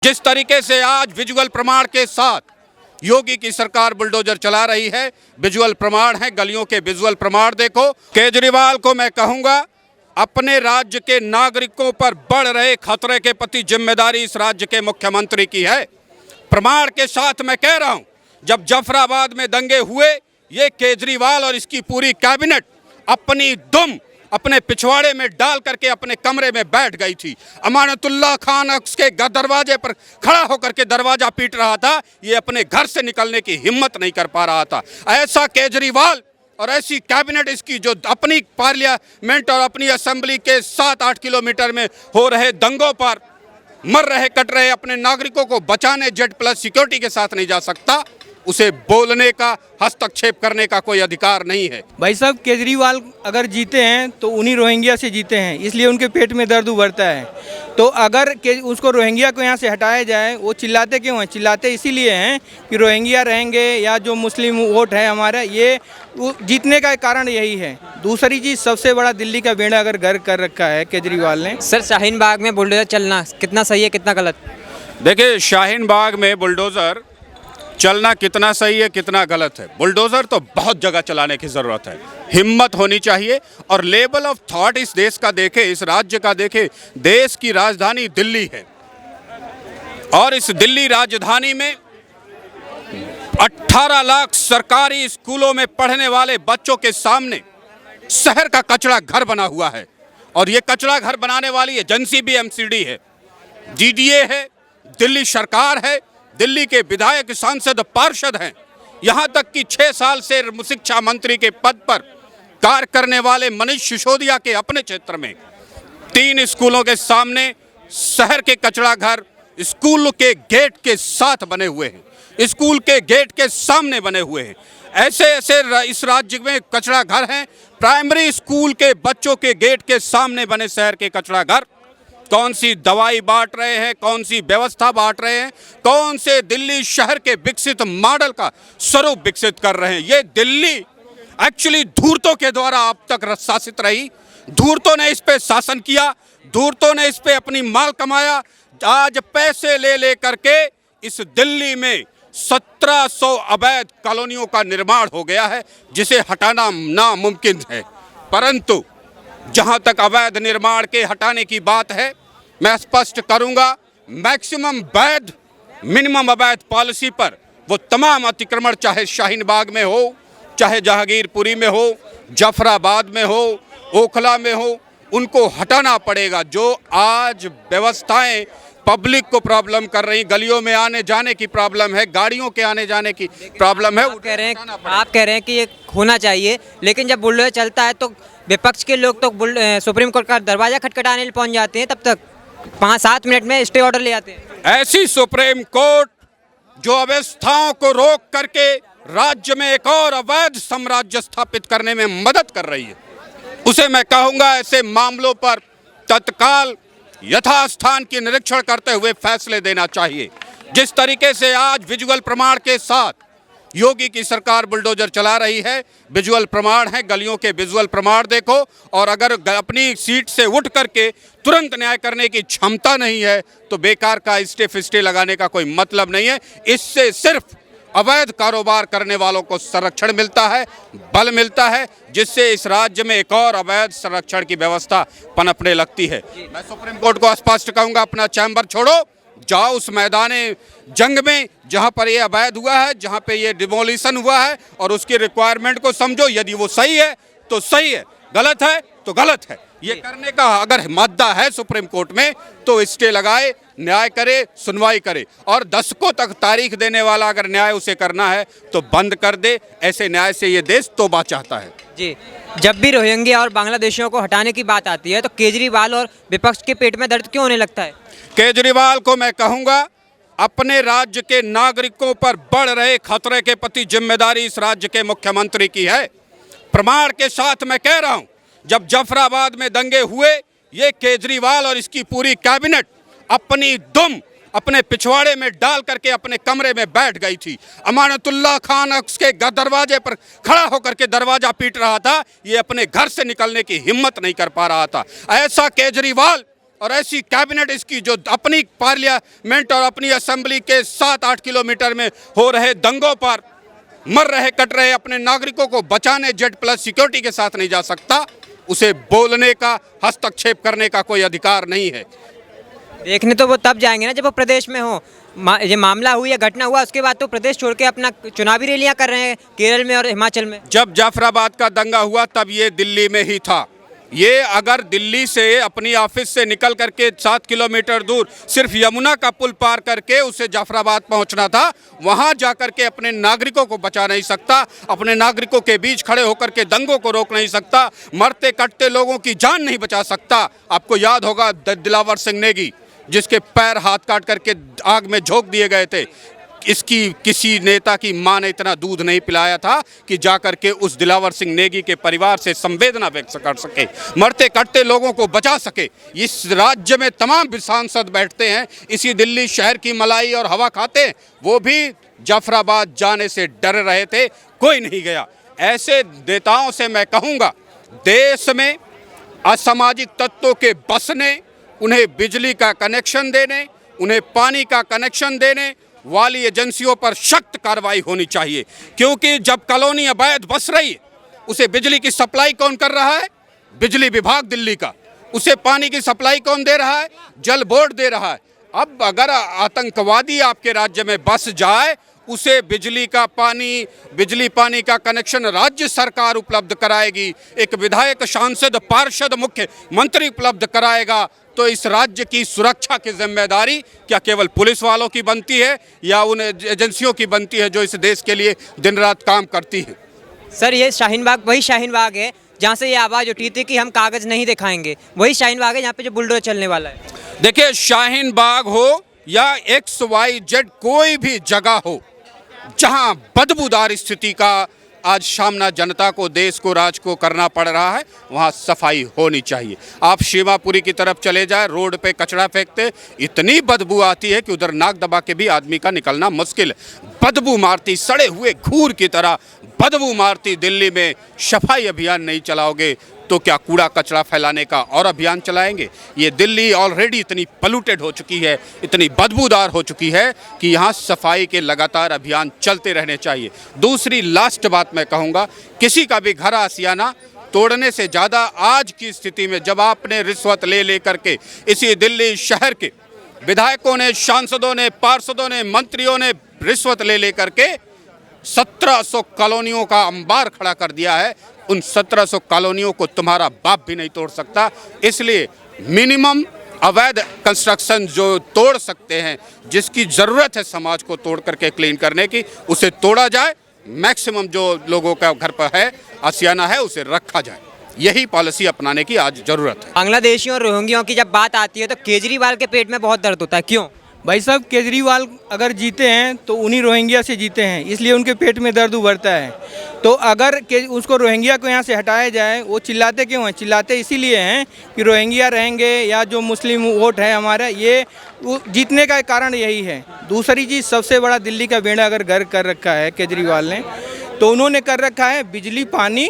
जिस तरीके से आज विजुअल प्रमाण के साथ योगी की सरकार बुलडोजर चला रही है, विजुअल प्रमाण है, गलियों के विजुअल प्रमाण देखो। केजरीवाल को मैं कहूंगा, अपने राज्य के नागरिकों पर बढ़ रहे खतरे के प्रति जिम्मेदारी इस राज्य के मुख्यमंत्री की है। प्रमाण के साथ मैं कह रहा हूं, जब जाफराबाद में दंगे हुए, ये केजरीवाल और इसकी पूरी कैबिनेट अपनी दुम अपने पिछवाड़े में डाल करके अपने कमरे में बैठ गई थी। अमानतुल्लाह खान उसके दरवाजे पर खड़ा होकर के दरवाजा पीट रहा था, ये अपने घर से निकलने की हिम्मत नहीं कर पा रहा था। ऐसा केजरीवाल और ऐसी कैबिनेट इसकी, जो अपनी पार्लियामेंट और अपनी असेंबली के 7-8 किलोमीटर में हो रहे दंगों पर मर रहे कट रहे अपने नागरिकों को बचाने Z+ सिक्योरिटी के साथ नहीं जा सकता, उसे बोलने का, हस्तक्षेप करने का कोई अधिकार नहीं है। भाई साहब, केजरीवाल अगर जीते हैं तो उन्हीं रोहिंग्या से जीते हैं, इसलिए उनके पेट में दर्द उभरता है। तो अगर उसको रोहिंग्या को यहाँ से हटाया जाए, वो चिल्लाते क्यों हैं? चिल्लाते इसीलिए हैं कि रोहिंग्या रहेंगे या जो मुस्लिम वोट है हमारा, ये जीतने का कारण यही है। दूसरी चीज़, सबसे बड़ा दिल्ली का बेड़ा अगर गर्क कर रखा है केजरीवाल ने। सर, शाहीन बाग में बुलडोजर चलना कितना सही है, कितना गलत? देखिए, शाहीन बाग में बुलडोज़र चलना कितना सही है, कितना गलत है। बुलडोज़र तो बहुत जगह चलाने की ज़रूरत है, हिम्मत होनी चाहिए और लेवल ऑफ थॉट इस देश का देखे, इस राज्य का देखे। देश की राजधानी दिल्ली है और इस दिल्ली राजधानी में 18 लाख सरकारी स्कूलों में पढ़ने वाले बच्चों के सामने शहर का कचरा घर बना हुआ है। और ये कचरा घर बनाने वाली एजेंसी भी MCD है, DDA है, दिल्ली सरकार है, दिल्ली के विधायक, सांसद, पार्षद हैं। यहाँ तक कि 6 साल से शिक्षा मंत्री के पद पर कार्य करने वाले मनीष सिसोदिया के अपने क्षेत्र में 3 स्कूलों के सामने शहर के कचरा घर स्कूल के गेट के साथ बने हुए हैं, स्कूल के गेट के सामने बने हुए हैं। ऐसे ऐसे इस राज्य में कचरा घर हैं। प्राइमरी स्कूल के बच्चों के गेट के सामने बने शहर के कचरा घर कौन सी दवाई बांट रहे हैं, कौन सी व्यवस्था बांट रहे हैं, कौन से दिल्ली शहर के विकसित मॉडल का स्वरूप विकसित कर रहे हैं। ये दिल्ली एक्चुअली धूर्तों के द्वारा अब तक शासित रही। धूर्तों ने इस पे शासन किया, धूर्तों ने इस पे अपनी माल कमाया। आज पैसे ले ले करके इस दिल्ली में 1700 अवैध कॉलोनियों का निर्माण हो गया है, जिसे हटाना नामुमकिन है। परंतु जहां तक अवैध निर्माण के हटाने की बात है, मैं स्पष्ट करूंगा, मैक्सिमम वैध मिनिमम अवैध पॉलिसी पर वो तमाम अतिक्रमण, चाहे शाहीन बाग में हो, चाहे जहांगीरपुरी में हो, जाफराबाद में हो, ओखला में हो, उनको हटाना पड़ेगा। जो आज व्यवस्थाएं पब्लिक को प्रॉब्लम कर रही, गलियों में आने जाने की प्रॉब्लम है, गाड़ियों के आने जाने की प्रॉब्लम है। आप कह रहे हैं कि ये होना चाहिए, लेकिन जब बुलडोजर चलता है तो विपक्ष के लोग तो सुप्रीम कोर्ट का दरवाजा खटखटाने लिए पहुंच जाते हैं, तब तक 5-7 मिनट में स्टे ऑर्डर ले आते हैं। ऐसी सुप्रीम कोर्ट जो अव्यवस्थाओं को रोक करके राज्य में एक और अवैध साम्राज्य स्थापित करने में मदद कर रही है, उसे मैं कहूंगा ऐसे मामलों पर तत्काल यथास्थान की निरीक्षण करते हुए फैसले देना चाहिए। जिस तरीके से आज विजुअल प्रमाण के साथ योगी की सरकार बुलडोजर चला रही है, विजुअल प्रमाण है, गलियों के विजुअल प्रमाण देखो। और अगर अपनी सीट से उठ करके तुरंत न्याय करने की क्षमता नहीं है, तो बेकार का स्टे फिस्टे लगाने का कोई मतलब नहीं है। इससे सिर्फ अवैध कारोबार करने वालों को संरक्षण मिलता है, बल मिलता है, जिससे इस राज्य में एक और अवैध संरक्षण की व्यवस्था पनपने लगती है। मैं सुप्रीम कोर्ट को स्पष्ट कहूंगा, अपना चैम्बर छोड़ो, जाओ उस मैदाने जंग में जहां पर ये अवैध हुआ है, जहां पे ये डिमोलिशन हुआ है, और उसकी रिक्वायरमेंट को समझो। यदि वो सही है तो सही है, गलत है तो गलत है। ये करने का अगर मादा है सुप्रीम कोर्ट में, तो स्टे लगाए, न्याय करे, सुनवाई करे। और दशकों तक तारीख देने वाला अगर न्याय उसे करना है तो बंद कर दे। ऐसे न्याय से ये देश तौबा चाहता है। जी, जब भी रोहिंग्या और बांग्लादेशियों को हटाने की बात आती है तो केजरीवाल और विपक्ष के पेट में दर्द क्यों होने लगता है? केजरीवाल को मैं कहूंगा, अपने राज्य के नागरिकों पर बढ़ रहे खतरे के प्रति जिम्मेदारी इस राज्य के मुख्यमंत्री की है। प्रमाण के साथ मैं कह रहा हूं, जब जाफराबाद में दंगे हुए, ये केजरीवाल और इसकी पूरी कैबिनेट अपनी दुम अपने पिछवाड़े में डाल करके अपने कमरे में बैठ गई थी। अमानतुल्लाह खान उसके दरवाजे पर खड़ा होकर के दरवाजा पीट रहा था, ये अपने घर से निकलने की हिम्मत नहीं कर पा रहा था। ऐसा केजरीवाल और ऐसी कैबिनेट इसकी जो अपनी पार्लियामेंट और अपनी असेंबली के 7-8 किलोमीटर में हो रहे दंगों पर मर रहे कट रहे अपने नागरिकों को बचाने Z+ सिक्योरिटी के साथ नहीं जा सकता, उसे बोलने का, हस्तक्षेप करने का कोई अधिकार नहीं है। देखने तो वो तब जाएंगे ना जब वो प्रदेश में हो। ये मामला हुआ या घटना हुआ उसके बाद तो प्रदेश छोड़ के अपना चुनावी रैलियां कर रहे हैं केरल में और हिमाचल में। जब जाफराबाद का दंगा हुआ तब ये दिल्ली में ही था। ये अगर दिल्ली से अपनी ऑफिस से निकल करके 7 किलोमीटर दूर सिर्फ यमुना का पुल पार करके उसे जाफराबाद पहुंचना था, वहां जाकर के अपने नागरिकों को बचा नहीं सकता, अपने नागरिकों के बीच खड़े होकर के दंगों को रोक नहीं सकता, मरते कटते लोगों की जान नहीं बचा सकता। आपको याद होगा दिलावर सिंह नेगी जिसके पैर हाथ काट करके आग में झोंक दिए गए थे। इसकी किसी नेता की मां ने इतना दूध नहीं पिलाया था कि जाकर के उस दिलावर सिंह नेगी के परिवार से संवेदना व्यक्त कर सके, मरते कटते लोगों को बचा सके। इस राज्य में तमाम सांसद बैठते हैं, इसी दिल्ली शहर की मलाई और हवा खाते हैं, वो भी जाफराबाद जाने से डर रहे थे, कोई नहीं गया। ऐसे नेताओं से मैं कहूँगा, देश में असामाजिक तत्वों के बसने, उन्हें बिजली का कनेक्शन देने, उन्हें पानी का कनेक्शन देने वाली एजेंसियों पर सख्त कार्रवाई होनी चाहिए, क्योंकि जब कॉलोनी अवैध बस रही है उसे बिजली की सप्लाई कौन कर रहा है? बिजली विभाग दिल्ली का। उसे पानी की सप्लाई कौन दे रहा है? जल बोर्ड दे रहा है। अब अगर आतंकवादी आपके राज्य में बस जाए, उसे बिजली पानी का कनेक्शन राज्य सरकार उपलब्ध कराएगी, एक विधायक, सांसद, पार्षद, मुख्यमंत्री उपलब्ध कराएगा, तो इस राज्य की सुरक्षा की जिम्मेदारी क्या केवल पुलिस वालों की बनती है या उन एजेंसियों की बनती है जो इस देश के लिए दिन रात काम करती हैं? सर, ये शाहीन बाग वही शाहीन बाग है जहाँ से ये आवाज़ उठी थी कि हम कागज़ नहीं दिखाएंगे, वही शाहीन बाग है जहाँ पे जो बुलडोजर चलने वाला है। देखिए, शाहीन बाग हो या XYZ कोई भी जगह हो जहां बदबूदार स्थिति का आज सामना जनता को, देश को, राज्य को करना पड़ रहा है, वहां सफाई होनी चाहिए। आप शिवापुरी की तरफ चले जाए, रोड पे कचरा फेंकते, इतनी बदबू आती है कि उधर नाक दबा के भी आदमी का निकलना मुश्किल है। बदबू मारती, सड़े हुए घूर की तरह बदबू मारती दिल्ली में सफाई अभियान नहीं चलाओगे तो क्या कूड़ा कचरा फैलाने का और अभियान चलाएंगे? ये दिल्ली ऑलरेडी इतनी पॉल्यूटेड हो चुकी है, इतनी बदबूदार हो चुकी है कि यहाँ सफाई के लगातार अभियान चलते रहने चाहिए। दूसरी लास्ट बात मैं कहूँगा, किसी का भी घर आसियाना तोड़ने से ज़्यादा आज की स्थिति में जब आपने रिश्वत ले करके इसी दिल्ली शहर के विधायकों ने, सांसदों ने, पार्षदों ने, मंत्रियों ने रिश्वत ले करके 1700 कॉलोनियों का अंबार खड़ा कर दिया है, उन 1700 कॉलोनियों को तुम्हारा बाप भी नहीं तोड़ सकता। इसलिए मिनिमम अवैध कंस्ट्रक्शन जो तोड़ सकते हैं, जिसकी ज़रूरत है समाज को तोड़ करके क्लीन करने की, उसे तोड़ा जाए। मैक्सिमम जो लोगों का घर पर है, आशियाना है, उसे रखा जाए। यही पॉलिसी अपनाने की आज ज़रूरत है। बांग्लादेशियों और रोहिंग्याओं की जब बात आती है तो केजरीवाल के पेट में बहुत दर्द होता है, क्यों? भाई साहब, केजरीवाल अगर जीते हैं तो उन्हीं रोहिंग्या से जीते हैं, इसलिए उनके पेट में दर्द उभरता है। तो अगर उसको रोहिंग्या को यहाँ से हटाया जाए, वो चिल्लाते क्यों हैं? चिल्लाते इसीलिए हैं कि रोहिंग्या रहेंगे या जो मुस्लिम वोट है हमारा, ये जीतने का कारण यही है। दूसरी चीज़, सबसे बड़ा दिल्ली का बेड़ा अगर गर्क कर रखा है केजरीवाल ने, तो उन्होंने कर रखा है बिजली, पानी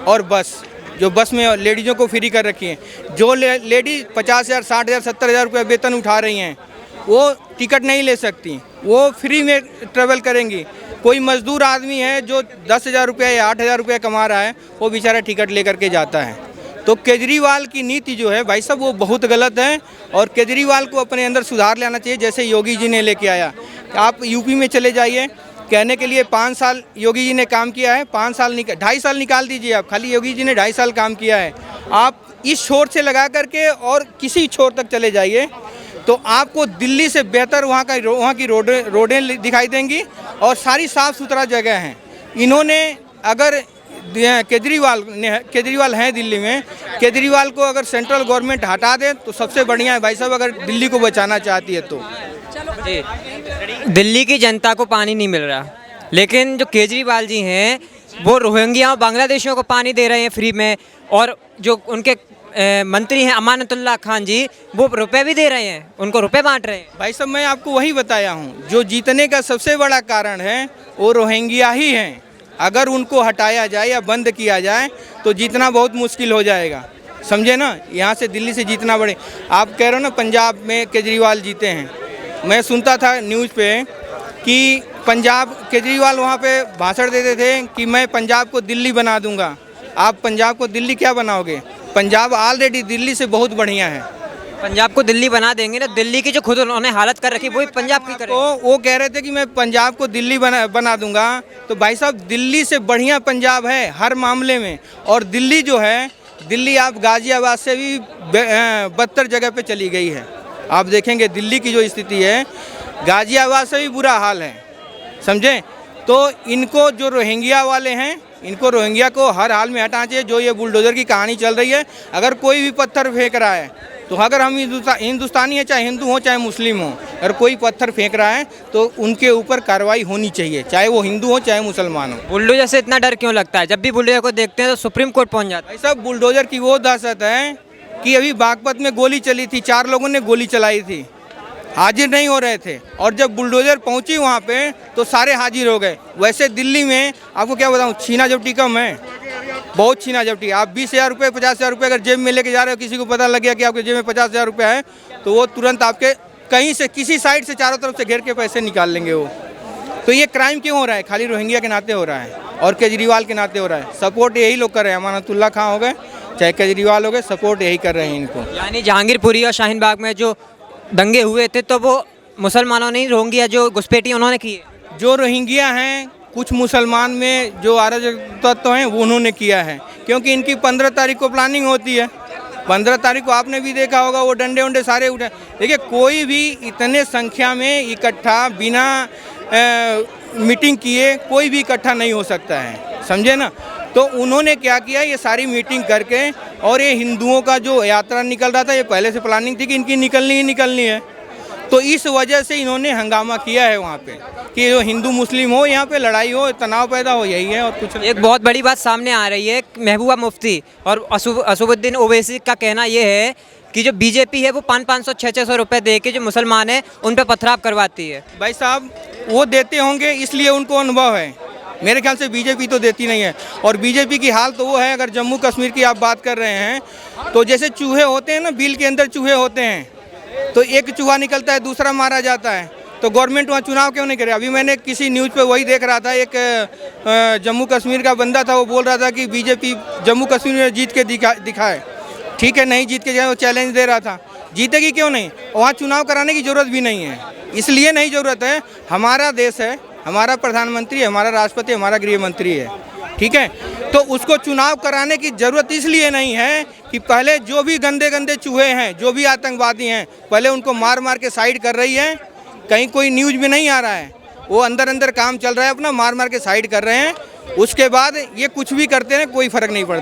और बस। जो बस में लेडीज़ों को फ्री कर रखी हैं, जो लेडीज़ 50,000, 60,000, 70,000 रुपये वेतन उठा रही हैं, वो टिकट नहीं ले सकती, वो फ्री में ट्रेवल करेंगी। कोई मजदूर आदमी है जो 10,000 रुपये या 8,000 रुपये कमा रहा है, वो बेचारा टिकट लेकर के जाता है। तो केजरीवाल की नीति जो है भाई साहब, वो बहुत गलत है और केजरीवाल को अपने अंदर सुधार लाना चाहिए, जैसे योगी जी ने लेके आया। आप यूपी में चले जाइए, कहने के लिए 5 साल योगी जी ने काम किया है, 5 साल 2.5 साल निकाल दीजिए आप, खाली योगी जी ने 2.5 साल काम किया है। आप इस छोर से लगा करके और किसी छोर तक चले जाइए तो आपको दिल्ली से बेहतर वहाँ की रोडें दिखाई देंगी और सारी साफ़ सुथरा जगह हैं। इन्होंने अगर केजरीवाल हैं दिल्ली में, केजरीवाल को अगर सेंट्रल गवर्नमेंट हटा दे तो सबसे बढ़िया है भाई साहब, अगर दिल्ली को बचाना चाहती है तो। जी, दिल्ली की जनता को पानी नहीं मिल रहा, लेकिन जो केजरीवाल जी हैं वो रोहिंग्या और बांग्लादेशियों को पानी दे रहे हैं फ्री में, और जो उनके मंत्री हैं अमानतुल्लाह खान जी, वो रुपए भी दे रहे हैं, उनको रुपए बांट रहे हैं। भाई साहब, मैं आपको वही बताया हूँ, जो जीतने का सबसे बड़ा कारण है वो रोहिंग्या ही हैं। अगर उनको हटाया जाए या बंद किया जाए तो जीतना बहुत मुश्किल हो जाएगा। समझे ना, यहाँ से दिल्ली से जीतना पड़े। आप कह रहे हो ना पंजाब में केजरीवाल जीते हैं, मैं सुनता था न्यूज़ पे कि पंजाब केजरीवाल वहाँ पे भाषण देते थे कि मैं पंजाब को दिल्ली बना दूंगा। आप पंजाब को दिल्ली क्या बनाओगे? पंजाब ऑलरेडी दिल्ली से बहुत बढ़िया है। पंजाब को दिल्ली बना देंगे ना, दिल्ली की जो खुद उन्होंने हालत कर रखी वही पंजाब की करें। तो वो कह रहे थे कि मैं पंजाब को दिल्ली बना दूंगा। तो भाई साहब दिल्ली से बढ़िया पंजाब है हर मामले में। और दिल्ली जो है, दिल्ली आप गाजियाबाद से भी बदतर जगह पे चली गई है। आप देखेंगे दिल्ली की जो स्थिति है, गाजियाबाद से भी बुरा हाल है, समझे। तो इनको जो रोहिंग्या वाले हैं, इनको रोहिंग्या को हर हाल में हटाना चाहिए। जो ये बुलडोज़र की कहानी चल रही है, अगर कोई भी पत्थर फेंक रहा है, तो अगर हम हिंदुस्तानी है, चाहे हिंदू हो चाहे मुस्लिम हो, अगर कोई पत्थर फेंक रहा है तो उनके ऊपर कार्रवाई होनी चाहिए, चाहे वो हिंदू हो चाहे मुसलमान हो। बुलडोजर से इतना डर क्यों लगता है? जब भी बुलडोजर को देखते हैं तो सुप्रीम कोर्ट पहुंच जाता है। भाई साहब बुलडोज़र की वो दहशत है कि अभी बागपत में गोली चली थी, 4 लोगों ने गोली चलाई थी, हाजिर नहीं हो रहे थे, और जब बुलडोज़र पहुंची वहां पे तो सारे हाजिर हो गए। वैसे दिल्ली में आपको क्या बताऊं, छीना झपटी कम है, बहुत छीना झपटी। आप 20,000 रुपये 50,000 रुपये अगर जेब में लेके जा रहे हो, किसी को पता लग गया कि आपके जेब में 50,000 रुपये है, तो वो तुरंत आपके कहीं से किसी साइड से चारों तरफ से घेर के पैसे निकाल लेंगे वो। तो ये क्राइम क्यों हो रहा है? खाली रोहिंग्या के नाते हो रहा है और केजरीवाल के नाते हो रहा है। सपोर्ट यही लोग कर रहे हैं, अमानतुल्लाह खां हो गए चाहे केजरीवाल हो गए, सपोर्ट यही कर रहे हैं इनको। यानी जहांगीरपुरी और शाहीन बाग में जो दंगे हुए थे तो वो मुसलमानों ने, रोहिंग्या जो घुसपैठी उन्होंने की है। जो रोहिंग्या हैं, कुछ मुसलमान में जो अराजक तत्व हैं वो उन्होंने किया है, क्योंकि इनकी 15 तारीख को प्लानिंग होती है। 15 तारीख को आपने भी देखा होगा, वो डंडे उंडे सारे उठे। देखिए कोई भी इतने संख्या में इकट्ठा बिना मीटिंग किए कोई भी इकट्ठा नहीं हो सकता है, समझे ना। तो उन्होंने क्या किया, ये सारी मीटिंग करके, और ये हिंदुओं का जो यात्रा निकल रहा था, ये पहले से प्लानिंग थी कि इनकी निकलनी ही निकलनी है। तो इस वजह से इन्होंने हंगामा किया है वहाँ पे कि जो हिंदू मुस्लिम हो, यहाँ पे लड़ाई हो, तनाव पैदा हो, यही है और कुछ नहीं। एक बहुत बड़ी बात सामने आ रही है, महबूबा मुफ्ती और असुबुद्दीन ओवैसी का कहना ये है कि जो बीजेपी है वो 500-500 600 रुपये दे के जो मुसलमान हैं उन पर पथराव करवाती है। भाई साहब वो देते होंगे इसलिए उनको अनुभव है, मेरे ख्याल से बीजेपी तो देती नहीं है। और बीजेपी की हाल तो वो है, अगर जम्मू कश्मीर की आप बात कर रहे हैं, तो जैसे चूहे होते हैं ना, बिल के अंदर चूहे होते हैं, तो एक चूहा निकलता है दूसरा मारा जाता है। तो गवर्नमेंट वहाँ चुनाव क्यों नहीं करे? अभी मैंने किसी न्यूज़ पे वही देख रहा था, एक जम्मू कश्मीर का बंदा था, वो बोल रहा था कि बीजेपी जम्मू कश्मीर में जीत के दिखाए। ठीक है, नहीं जीत के जाए, वो चैलेंज दे रहा था। जीतेगी क्यों नहीं? वहाँ चुनाव कराने की ज़रूरत भी नहीं है, इसलिए नहीं ज़रूरत है। हमारा देश है, हमारा प्रधानमंत्री, हमारा राष्ट्रपति, हमारा गृह मंत्री है, ठीक है। तो उसको चुनाव कराने की ज़रूरत इसलिए नहीं है कि पहले जो भी गंदे गंदे चूहे हैं, जो भी आतंकवादी हैं, पहले उनको मार मार के साइड कर रही है। कहीं कोई न्यूज़ भी नहीं आ रहा है, वो अंदर अंदर काम चल रहा है अपना, मार मार के साइड कर रहे हैं। उसके बाद ये कुछ भी करते हैं, कोई फ़र्क नहीं पड़ता।